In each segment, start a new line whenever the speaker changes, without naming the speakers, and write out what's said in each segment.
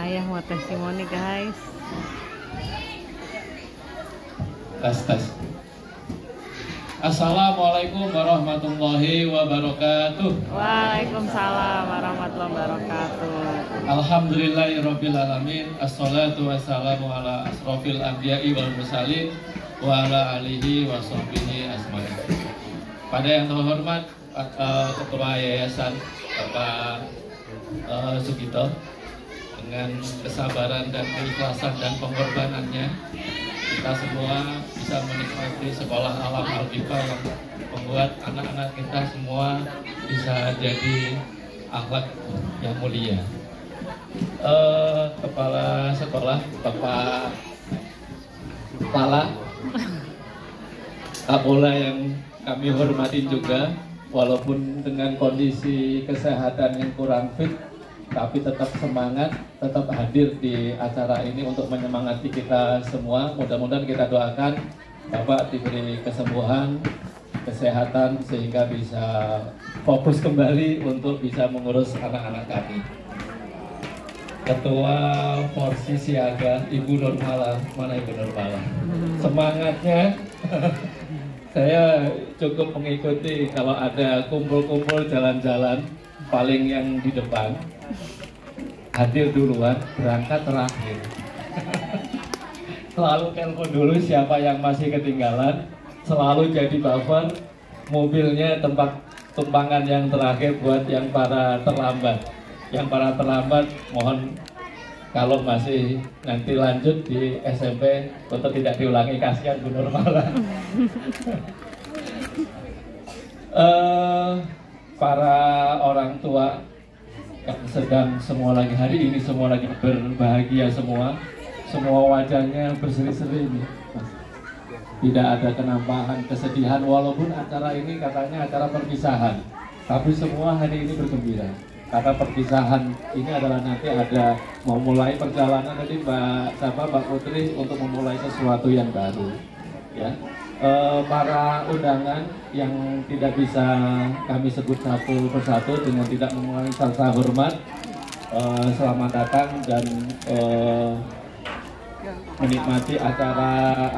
Ayah mau testimoni guys.
Tes. Assalamualaikum warahmatullahi wabarakatuh.
Waalaikumsalam warahmatullahi wabarakatuh.
Alhamdulillahirabbil alamin. Assalatu wassalamu ala asrofil anbiya'i wal mursalin wa ala alihi wa sahbihi asma'in. Pada yang terhormat Ketua Yayasan Bapak Sugito, dengan kesabaran dan keikhlasan dan pengorbanannya, kita semua bisa menikmati sekolah alam Al-Ghifah yang membuat anak-anak kita semua bisa jadi akhlak yang mulia. Kepala sekolah Bapak Pala, Kapolda yang kami hormati juga, walaupun dengan kondisi kesehatan yang kurang fit, tapi tetap semangat, tetap hadir di acara ini untuk menyemangati kita semua. Mudah-mudahan kita doakan Bapak diberi kesembuhan, kesehatan, sehingga bisa fokus kembali untuk bisa mengurus anak-anak kami. Ketua Porsi Siaga, Ibu Nurmala, mana Ibu Nurmala? Semangatnya, saya cukup mengikuti kalau ada kumpul-kumpul jalan-jalan, paling yang di depan, hadir duluan, berangkat terakhir. Selalu telepon dulu siapa yang masih ketinggalan, selalu jadi buffer, mobilnya tempat tumpangan yang terakhir buat yang para terlambat. Yang para terlambat mohon kalau masih nanti lanjut di SMP untuk tidak diulangi, kasihan Bu Nurmala. Para orang tua yang sedang semua lagi hari ini semua lagi berbahagia, semua wajahnya berseri-seri nih, Mas. Tidak ada kenampakan kesedihan, walaupun acara ini katanya acara perpisahan, tapi semua hari ini bergembira karena perpisahan ini adalah nanti ada memulai perjalanan nanti Mbak Putri untuk memulai sesuatu yang baru, ya. Para undangan yang tidak bisa kami sebut satu persatu dengan tidak mengulangi rasa hormat, selamat datang dan menikmati acara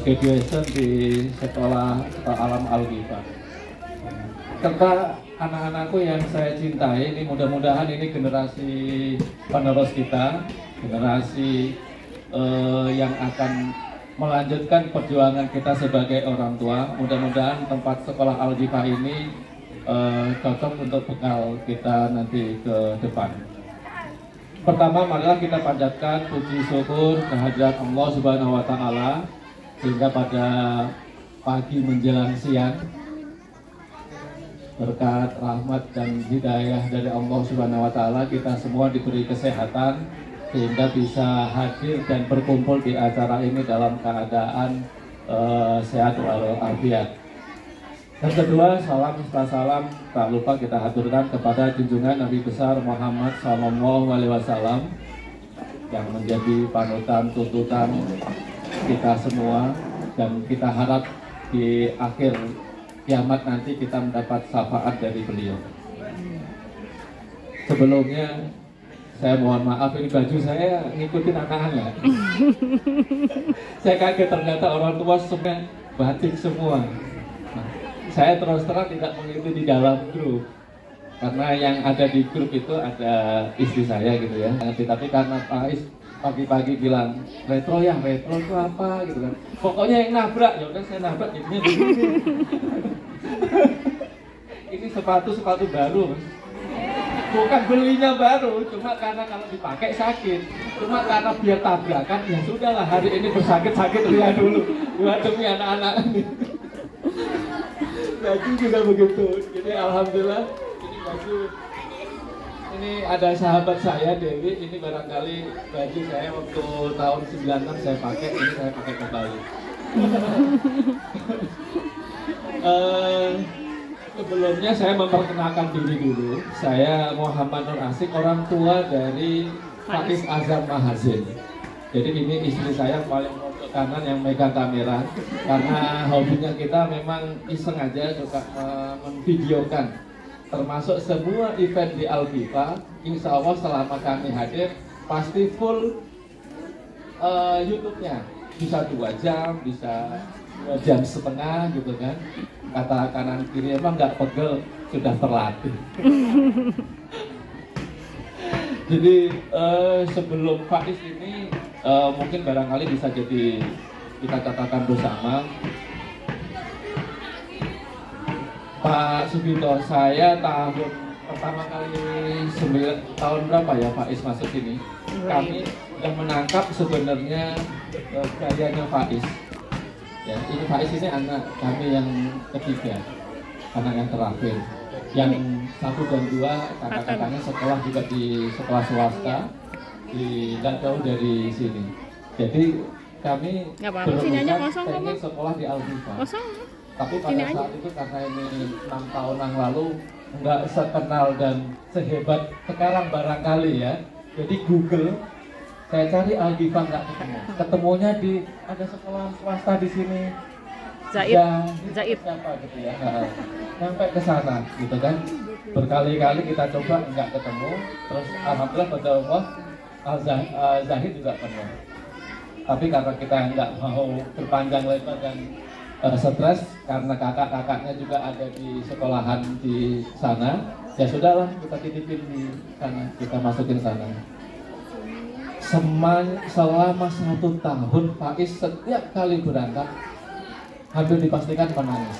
graduation di sekolah alam Al-Ghifah. Serta anak-anakku yang saya cintai, ini mudah-mudahan ini generasi penerus kita, generasi yang akan melanjutkan perjuangan kita sebagai orang tua. Mudah-mudahan tempat sekolah Al-Ghifah ini cocok untuk bekal kita nanti ke depan. Pertama, marilah kita panjatkan puji syukur kehadirat Allah Subhanahu wa Ta'ala, sehingga pada pagi menjelang siang berkat rahmat dan hidayah dari Allah Subhanahu wa Ta'ala kita semua diberi kesehatan sehingga bisa hadir dan berkumpul di acara ini dalam keadaan sehat walafiat. Yang kedua, salam setelah salam tak lupa kita haturkan kepada junjungan Nabi besar Muhammad SAW yang menjadi panutan tuntutan kita semua, dan kita harap di akhir kiamat nanti kita mendapat syafaat dari beliau. Sebelumnya saya mohon maaf, ini baju saya ngikutin anak-anak. Saya kaget ternyata orang tua semua batik semua. Nah, saya terus terang tidak mengikuti di dalam grup, karena yang ada di grup itu ada istri saya gitu ya. Tapi karena Pak Is pagi-pagi bilang retro itu apa gitu kan. Pokoknya yang nabrak, ya udah saya nabrak jadinya begini. Ini sepatu baru, Mas. Bukan belinya baru, cuma karena kalau dipakai sakit. Cuma karena biar tabrakan, ya sudahlah hari ini bersakit-sakit lihat dulu buat demi anak-anak ini. Baju juga begitu. Jadi alhamdulillah ini baju, ini ada sahabat saya Dewi, ini barangkali baju saya waktu tahun 96 saya pakai, ini saya pakai kembali. Sebelumnya saya memperkenalkan diri dulu. Saya Muhammad Nur Asik, orang tua dari Faiz Azam Mahazin. Jadi ini istri saya paling pojok kanan yang megang kamera, karena hobinya kita memang iseng aja suka memvideokan, termasuk semua event di Al-Ghifah. Insya Allah selama kami hadir pasti full YouTube-nya. Bisa 2 jam, bisa 2,5 jam gitu kan. Kata kanan kiri emang nggak pegel, sudah terlatih. Jadi sebelum Faiz ini mungkin barangkali bisa jadi kita catatan bersama. Pak Sugito, saya pertama kali 9 tahun berapa ya Faiz masuk sini? Kami sudah menangkap sebenarnya gayanya Faiz. Ya, ini Faiz ini anak kami yang ketiga, anak yang terakhir. Yang 1 dan 2 kakak-kakaknya sekolah juga di sekolah swasta, tidak jauh dari sini. Jadi kami berencana pengen sekolah di Al-Hifah. Tapi pada saat itu karena ini 6 tahun yang lalu nggak sekenal dan sehebat sekarang barangkali ya. Jadi Google, saya cari Al-Hifah nggak ketemu. Ketemunya di ada sekolah swasta di sini. Zahid siapa gitu ya. Sampai ke sana gitu kan. Berkali-kali kita coba nggak ketemu. Terus alhamdulillah pada Allah Zahid juga penuh. Tapi karena kita nggak mau berpanjang lebar dan stres karena kakak-kakaknya juga ada di sekolahan di sana, ya sudahlah kita titipin di sana, kita masukin sana. Selama 1 tahun Faiz setiap kali berangkat hampir dipastikan menangis.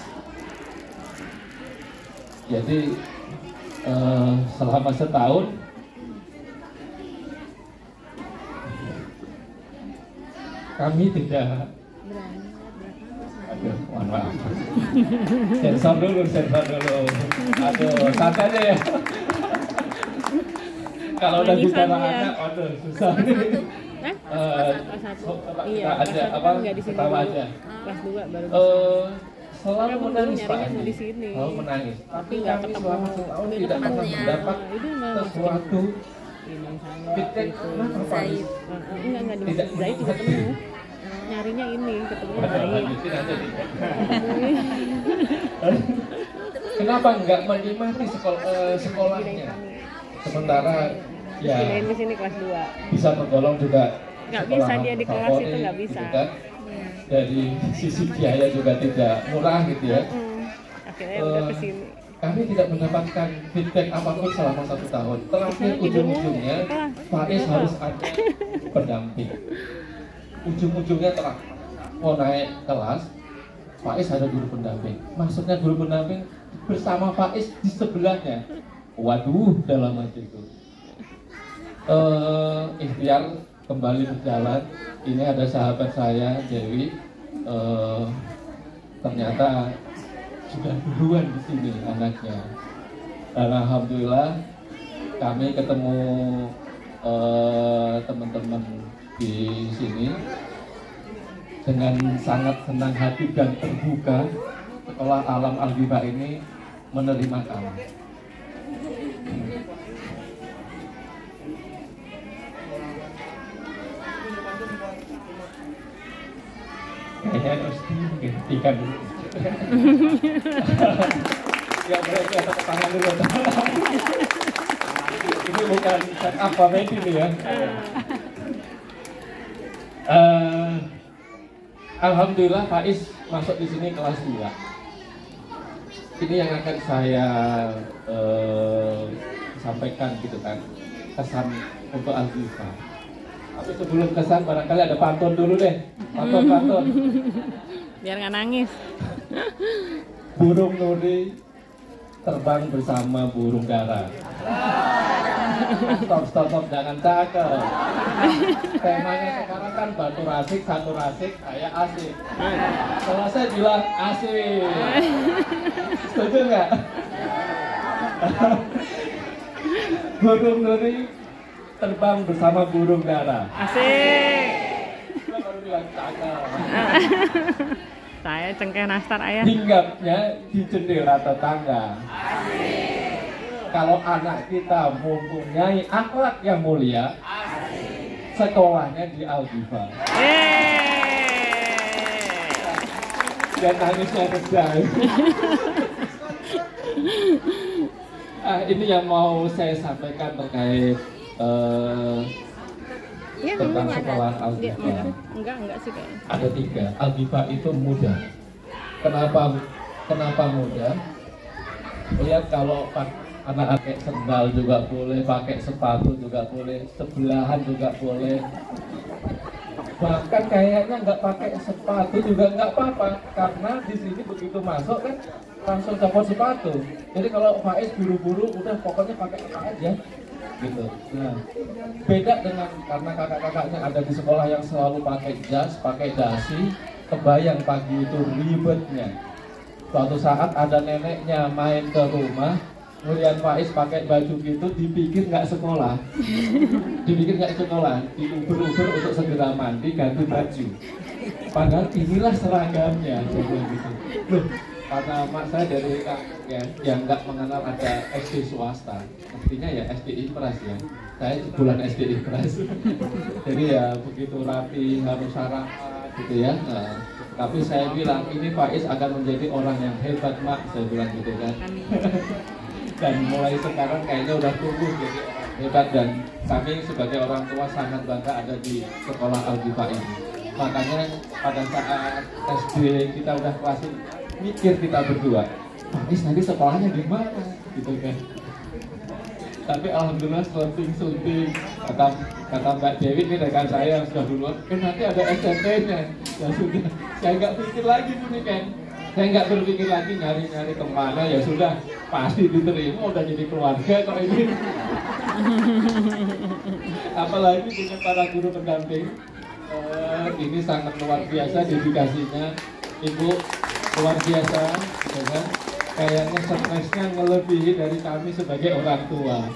Jadi selama setahun kami tidak mohon maaf. Sensor dulu. Aduh, santai deh ya. Kalau udah bicara anak, aduh susah.
Iya,
ada apa? Ketawa aja.
Kelas 2 baru.
Selalu menangis Pak.
Di sini.
Selalu menangis. Tapi
nggak
kami
ketemu.
selama setahun tidak pernah mendapat sesuatu feedback.
Zahid. Enggak di Zahid juga ketemu. Nyarinya ini ketemu Zahid.
Kenapa nggak menikmati sekolahnya? Sementara ya
di sini kelas 2.
bisa tergolong juga
nggak bisa dia di kelas itu nggak bisa.
Gitu kan? Dari sisi biaya juga tidak murah gitu ya.
Akhirnya udah kesini.
Kami tidak mendapatkan feedback apapun selama 1 tahun. Terakhir ujung-ujungnya Faiz harus ada pendamping. Ujung-ujungnya mau naik kelas, Faiz ada guru pendamping. Maksudnya guru pendamping bersama Faiz di sebelahnya. Waduh, dalam hati itu. Ikhtiar kembali berjalan. Ini ada sahabat saya Dewi. Ternyata sudah duluan di sini anaknya. Dan alhamdulillah kami ketemu teman-teman di sini dengan sangat senang hati dan terbuka. Sekolah Alam Al-Hifah ini menerima kami. Kayaknya harus dihentikan dulu. Ya mereka tepuk tangan dulu. Ini bukan set up komedi nih ya. Alhamdulillah Faiz masuk di sini kelas 2. Ini yang akan saya sampaikan gitu kan, kesan untuk Al-Hifah. Tapi sebelum kesan barangkali ada pantun dulu deh. Pantun.
Biar nggak nangis.
Burung Nuri terbang bersama burung dara. Stop, jangan cakep. Temanya sekarang kan batu rasik, satu rasik, saya asik. Kalau saya bilang asik. Setuju nggak? Burung Nuri terbang bersama burung dara.
Asik.
Kita baru bilang cakep.
Saya cengkeh nastar ayah.
Hinggapnya di jendela tetangga. Kalau anak kita mempunyai akhlak yang mulia, sekolahnya di Al-Hifah. Dan nangisnya reda. Ini yang mau saya sampaikan terkait
Ya,
tentang
memang
sekolah
ada.
Al-Ghifah.
Enggak sih kayaknya.
Ada 3. Al-Ghifah itu mudah. Kenapa mudah? Lihat kalau anak pakai sendal juga boleh, pakai sepatu juga boleh, sebelahan juga boleh. Bahkan kayaknya nggak pakai sepatu juga nggak apa-apa, karena di sini begitu masuk kan langsung copot sepatu. Jadi kalau Faiz buru-buru udah pokoknya pakai apa aja gitu. Nah, beda dengan karena kakak-kakaknya ada di sekolah yang selalu pakai jas, pakai dasi, kebayang pagi itu ribetnya. Suatu saat ada neneknya main ke rumah, melihat Faiz pakai baju gitu, dipikir nggak sekolah, diuber-uber untuk segera mandi ganti baju. Padahal inilah seragamnya, gitu. Loh, karena mak saya dari yang nggak mengenal ada SD swasta, artinya ya SD Impres ya. Saya bulan SD Impres, jadi ya begitu rapi harus sarapan gitu ya. Nah, tapi saya bilang ini Faiz akan menjadi orang yang hebat mak, saya bilang gitu kan. Dan mulai sekarang kayaknya udah tumbuh jadi orang hebat, dan kami sebagai orang tua sangat bangga ada di sekolah Al-Ghifah ini. Makanya pada saat SD kita udah kelas mikir kita berdua, Faiz nanti sekolahnya di mana gitu kan. Tapi alhamdulillah sunting kata Mbak Dewi ini rekan saya yang sudah duluan, nanti ada SMP-nya. Ya sudah, saya nggak pikir lagi nih kan. Saya nggak berpikir lagi nyari-nyari kemana, ya sudah pasti diterima, udah jadi keluarga kok ini. Apalagi dengan para guru pendamping, ini sangat luar biasa dedikasinya, Ibu luar biasa, gitu kan? Kayaknya stresnya melebihi dari kami sebagai orang tua.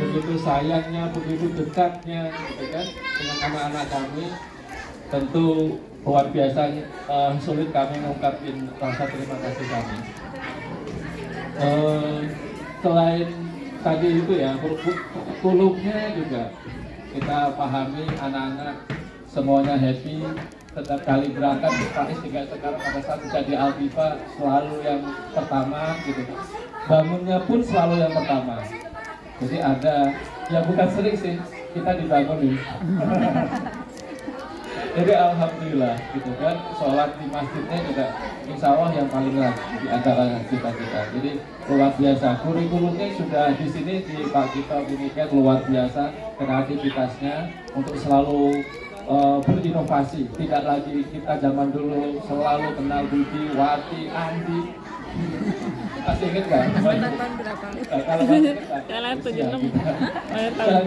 Begitu sayangnya, begitu dekatnya, gitu kan, dengan anak-anak kami. Tentu luar biasa, sulit kami mengungkapkan rasa terima kasih kami. Selain tadi itu ya, kulumnya juga kita pahami, anak-anak semuanya happy. Setiap kali berangkat, Faiz juga sekarang pada saat bisa di Al-Ghifah selalu yang pertama gitu. Bangunnya pun selalu yang pertama. Jadi ada, ya bukan sering sih, kita dibangunin. Jadi alhamdulillah gitu kan, sholat di masjidnya juga insya Allah yang paling rajin di antara kita. Jadi luar biasa, kurikulumnya sudah di sini di Pak Gita Uniken luar biasa, kreativitasnya untuk selalu berinovasi. Tidak lagi kita zaman dulu selalu kenal Budi, Wati, Andi. Masih ingat nggak?
Tahun berapa?
Kalau masih ingat nggak?
Kalian 76.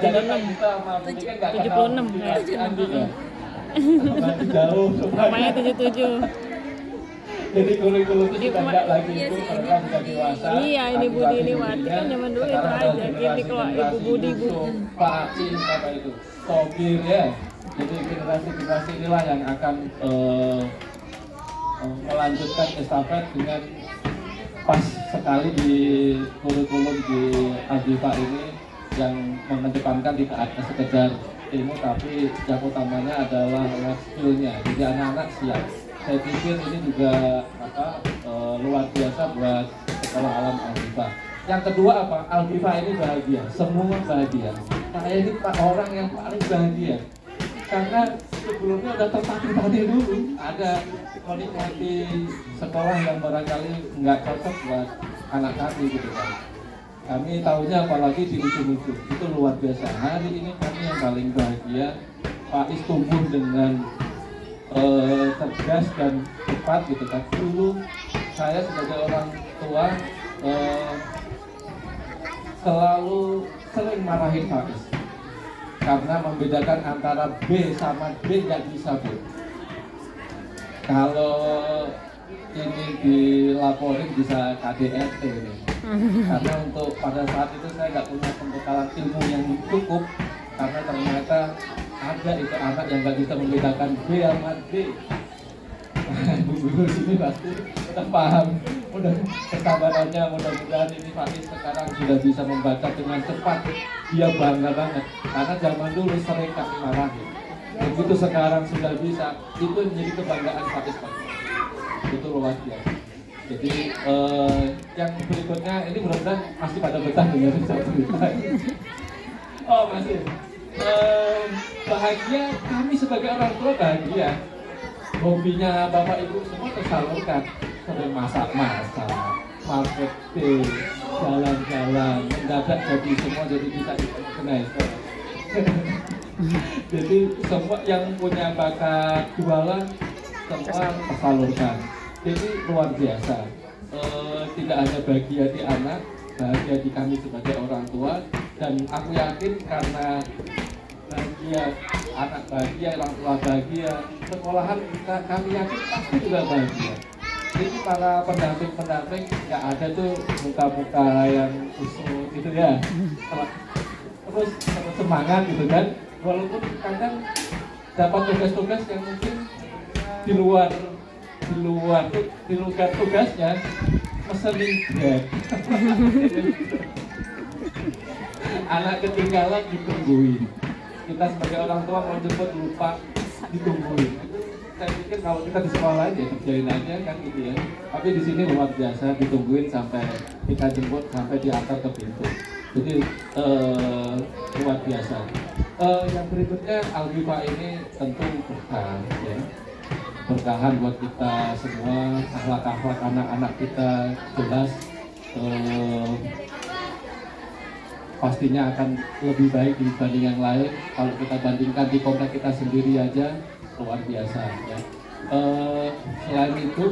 Jangan kita sama Budi kan nggak kenal
76 ya.
Wati, Andi ya. Masih jauh
Namanya 77.
Jadi kurikulum
Budi
kita
Kuma-
nggak lagi
Iya
itu
sih,
karena sudah dewasa.
Iya, ini Budi, ini Wati kan zaman dulu itu
Sekarang
aja.
ada generasi-
Ini kalau Ibu Budi, Bu.
Yusuf, Pak Acin, apa itu, Tobir ya. Jadi generasi inilah yang akan melanjutkan estafet dengan pas sekali di kurikulum di Al-Ghifah ini yang mengedepankan tidak hanya sekedar ilmu, tapi yang utamanya adalah life skill-nya. Jadi anak-anak siap. Saya pikir ini juga luar biasa buat sekolah alam Al-Ghifah. Yang kedua apa? Al-Ghifah ini bahagia, semua bahagia. Saya ini orang yang paling bahagia. Karena sebelumnya udah tertatih-tatih dulu, ada menikmati sekolah yang barangkali nggak cocok buat anak kami gitu kan. Kami tahunya apalagi di ujung-ujung, itu luar biasa. Hari ini kami yang paling bahagia, Faiz tumbuh dengan cerdas dan cepat gitu kan. Dulu saya sebagai orang tua selalu sering marahin Faiz karena membedakan antara B sama D nggak bisa, Bu. Kalau ini dilaporin bisa KDRT ini. Karena untuk pada saat itu saya nggak punya pembekalan ilmu yang cukup, karena ternyata ada itu anak yang nggak bisa membedakan B sama D. Ibu-ibu sini pasti udah paham, udah kesabarannya. Mudah-mudahan ini Faiz sekarang sudah bisa membaca dengan cepat. Dia bangga banget karena zaman dulu sering kami marahin. Begitu sekarang sudah bisa, itu menjadi kebanggaan Faiz. Itu luar biasa. Jadi yang berikutnya ini mudah-mudahan masih pada betah dengan cerita. Oh masih. bahagia, kami sebagai orang tua bahagia. Hobinya bapak ibu semua tersalurkan, sering masak-masak, marketing, jalan-jalan, mendadak jadi semua jadi bisa organizer. Jadi semua yang punya bakat jualan semua tersalurkan. Jadi luar biasa. Tidak hanya bahagia di anak, bahagia di kami sebagai orang tua, dan aku yakin karena bahagia, anak bahagia, orang tua bahagia, sekolahan kami yakin pasti juga bahagia. Jadi para pendamping nggak ada tuh muka-muka yang usul gitu ya, terus semangat gitu kan, walaupun kadang dapat tugas-tugas yang mungkin di luar tugasnya, mesenin bed. Anak ketinggalan ditungguin. Kita sebagai orang tua mau jemput lupa ditungguin. Saya pikir kalau kita di sekolah aja kerjain aja kan gitu ya. Tapi di sini luar biasa, ditungguin sampai kita jemput, sampai diantar ke pintu. Jadi luar biasa. Yang berikutnya Algifa ini tentu berkah ya. Berkahan buat kita semua, akhlak-akhlak anak-anak kita jelas pastinya akan lebih baik dibanding yang lain. Kalau kita bandingkan di komplek kita sendiri aja luar biasa ya. Selain itu,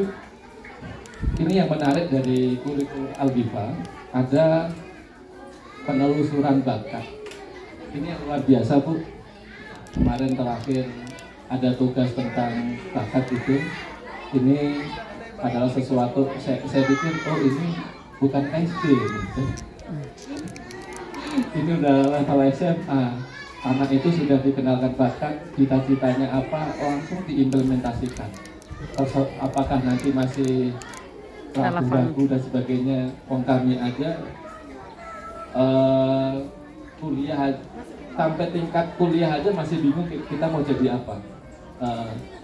ini yang menarik dari kurikulum Algifa, ada penelusuran bakat. Ini yang luar biasa Bu. Kemarin terakhir ada tugas tentang bakat itu. Ini adalah sesuatu saya pikir oh ini bukan SD gitu. Ini udah level SMA. Anak itu sudah dikenalkan bakat, cita-citanya apa, langsung diimplementasikan. Apakah nanti masih ragu-ragu dan sebagainya, kami aja kuliah sampai tingkat kuliah aja masih bingung kita mau jadi apa.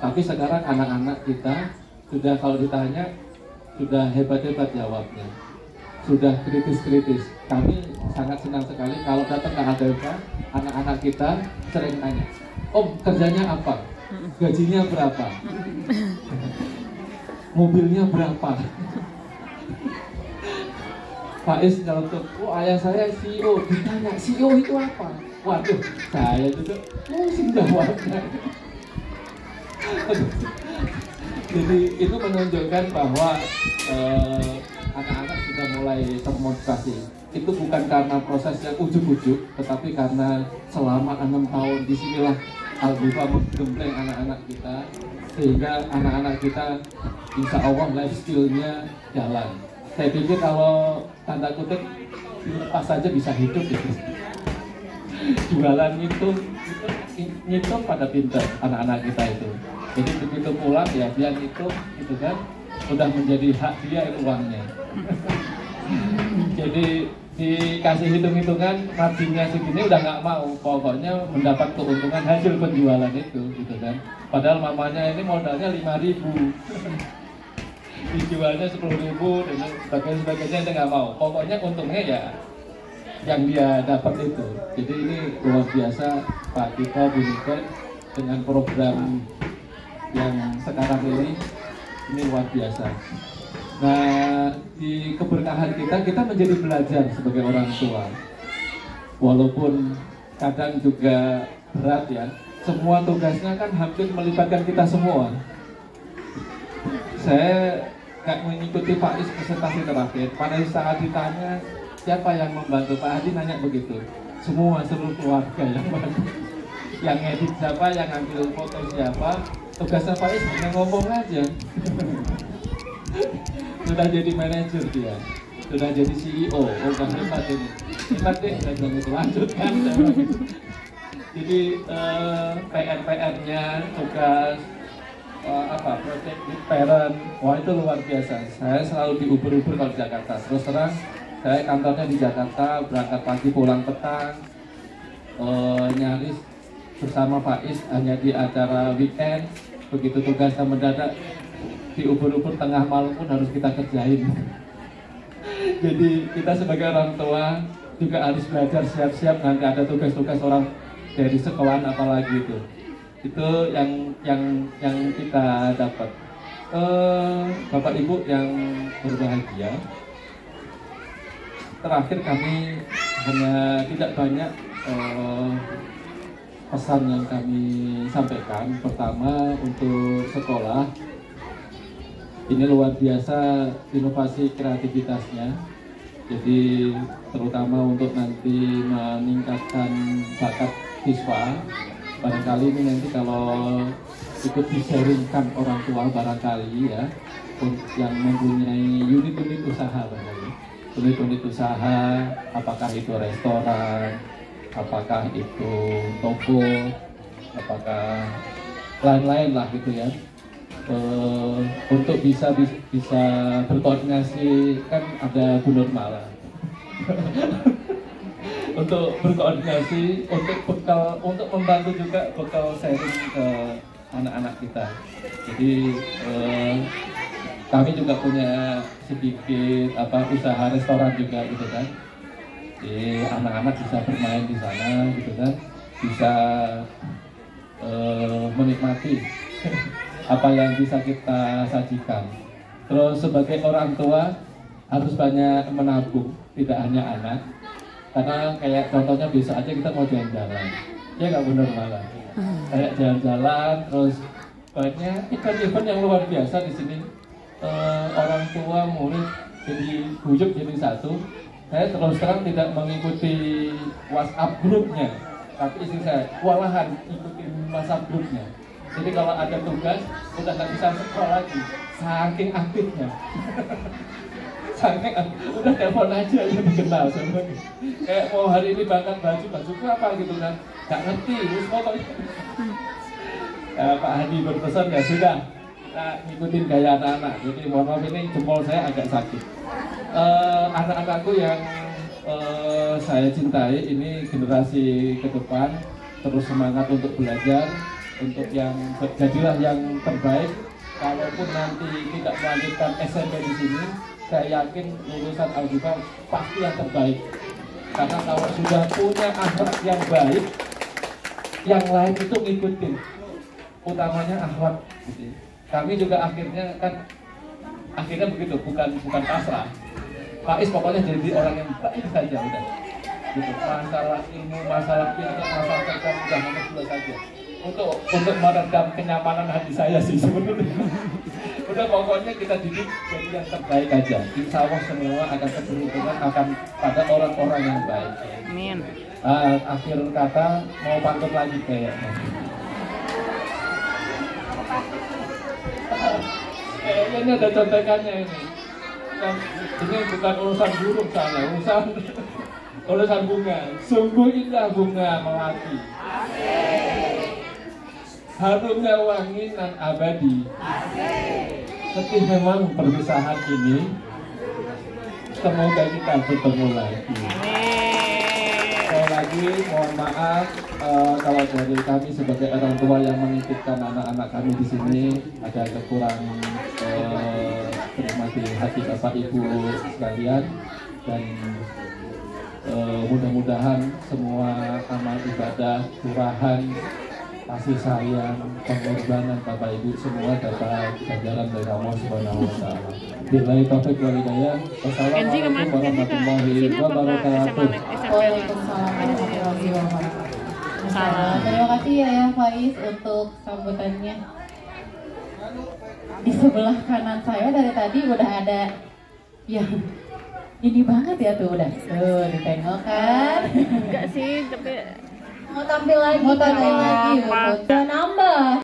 Tapi sekarang anak-anak kita sudah kalau ditanya sudah hebat-hebat jawabnya, sudah kritis-kritis. Kami sangat senang sekali kalau datang ke ADK, anak-anak kita sering tanya, Om kerjanya apa? Gajinya berapa? Mobilnya berapa? Pak Is nyeletuk, oh ayah saya CEO, ditanya CEO itu apa? Waduh, saya juga pusing jawabnya. Jadi itu menunjukkan bahwa anak-anak sudah mulai termotivasi. Itu bukan karena proses yang ujuk-ujuk, tetapi karena selama 6 tahun disinilah Algifa menggembleng anak-anak kita, sehingga anak-anak kita insya Allah life skill-nya jalan. Saya pikir kalau tanda kutip dilepas saja bisa hidup gitu. Jualan itu ngitung pada pintar anak-anak kita itu. Jadi begitu pulang ya dia ngitung gitu kan, sudah menjadi hak dia uangnya. Jadi dikasih hitung-hitungan marginnya segini udah nggak mau, pokoknya mendapat keuntungan hasil penjualan itu gitu kan. Padahal mamanya ini modalnya 5.000. Dijualnya 10.000 dan sebagainya dia nggak mau. Pokoknya untungnya ya yang dia dapat itu. Jadi ini luar biasa Pak Tito Bunikan dengan program yang sekarang ini luar biasa. Nah di keberkahan kita menjadi belajar sebagai orang tua. Walaupun kadang juga berat ya. Semua tugasnya kan hampir melibatkan kita semua. Saya nggak mengikuti Pak Is presentasi terakhir. Pada saat ditanya siapa yang membantu, Pak Hadi nanya begitu. Seluruh keluarga yang bantu. Yang edit siapa, yang ambil foto siapa. Tugasnya Pak Is hanya ngomong aja. Sudah jadi manajer dia, sudah jadi CEO. Oh kan hebat ini. Hebat deh, saya bilang itu lanjutkan. Jadi PR-nya tugas project with parent, wah itu luar biasa. Saya selalu diuber-uber kalau di Jakarta. Terus terang, saya kantornya di Jakarta, berangkat pagi pulang petang, nyaris bersama Pak Is hanya di acara weekend. Begitu tugasnya mendadak, diuber-uber tengah malam pun harus kita kerjain. Jadi kita sebagai orang tua juga harus belajar siap-siap nanti ada tugas-tugas orang dari sekolahan apalagi itu yang kita dapat. Bapak Ibu yang berbahagia, terakhir kami hanya tidak banyak pesan yang kami sampaikan. Pertama, untuk sekolah ini luar biasa inovasi kreativitasnya, jadi terutama untuk nanti meningkatkan bakat siswa. Barangkali ini nanti kalau ikut di-sharingkan orang tua barangkali ya, yang mempunyai unit-unit usaha barangkali, unit-unit usaha, apakah itu restoran, apakah itu toko, apakah lain-lain lah gitu ya, untuk bisa berkoordinasi, kan ada Bu Nurmala untuk berkoordinasi, untuk bekal, untuk membantu juga bekal sharing ke anak-anak kita. Jadi kami juga punya sedikit usaha restoran juga gitu kan. Jadi anak-anak bisa bermain di sana gitu kan, bisa menikmati apa yang bisa kita sajikan. Terus sebagai orang tua harus banyak menabung, tidak hanya anak. Karena kayak contohnya bisa aja kita mau jalan-jalan, ya nggak benar malah. Kayak jalan-jalan, terus banyak event-event yang luar biasa di sini. Orang tua, murid jadi guyup jadi satu. Saya terus terang tidak mengikuti WhatsApp grupnya, tapi istri saya kewalahan ikutin WhatsApp grupnya. Jadi kalau ada tugas udah nggak bisa sekolah lagi, saking aktifnya. Udah telepon aja ya dikenal semuanya. Kayak mau hari ini bangkat baju apa gitu kan, nggak ngerti terus pokoknya. Pak Hadi berpesan ya sudah, kita ngikutin gaya anak-anak. Jadi mohon maaf ini jempol saya agak sakit. Anak-anakku yang saya cintai, ini generasi ke depan, terus semangat untuk belajar, untuk yang jadilah yang terbaik. Kalaupun nanti tidak melanjutkan SMP di sini, saya yakin lulusan Aldiva pasti yang terbaik. Karena kalau sudah punya akhlak yang baik, yang lain itu ngikutin. Utamanya akhlak. Gitu. Kami juga akhirnya begitu, bukan pasrah. Faiz pokoknya jadi orang yang baik saja udah. Gitu. Masalah ilmu, masalah pintar, masalah kerja sudah nomor 2 saja. Untuk meredam kenyamanan hati saya sih sebenarnya. Udah pokoknya kita didik jadi yang terbaik aja. Insya Allah semua akan keberuntungan akan pada orang-orang yang baik.
Amin.
Akhir kata mau pantun lagi kayaknya. Kayaknya ini ada contekannya ini. Ini bukan urusan burung sana, urusan bunga. Sungguh indah bunga melati. Harumnya wangi nan abadi. Sedih memang perpisahan ini, semoga kita bertemu lagi. Sekali lagi mohon maaf kalau dari kami sebagai orang tua yang menitipkan anak-anak kami di sini ada kekurangan terima di hati Bapak Ibu sekalian, dan mudah-mudahan semua amal ibadah, curahan, kasih sayang, pengorbanan Bapak Ibu semua dapat ganjaran dari Allah Subhanahu wa taala. Billahi taufiq wal hidayah. Wassalamualaikum warahmatullahi wabarakatuh.
Waalaikumsalam warahmatullahi wabarakatuh. Terima kasih ya Faiz untuk sambutannya. Di sebelah kanan saya dari tadi udah ada yang ini banget ya tuh udah. Tuh ditengok kan?
Enggak sih, tapi
Mau tampil lagi, nambah.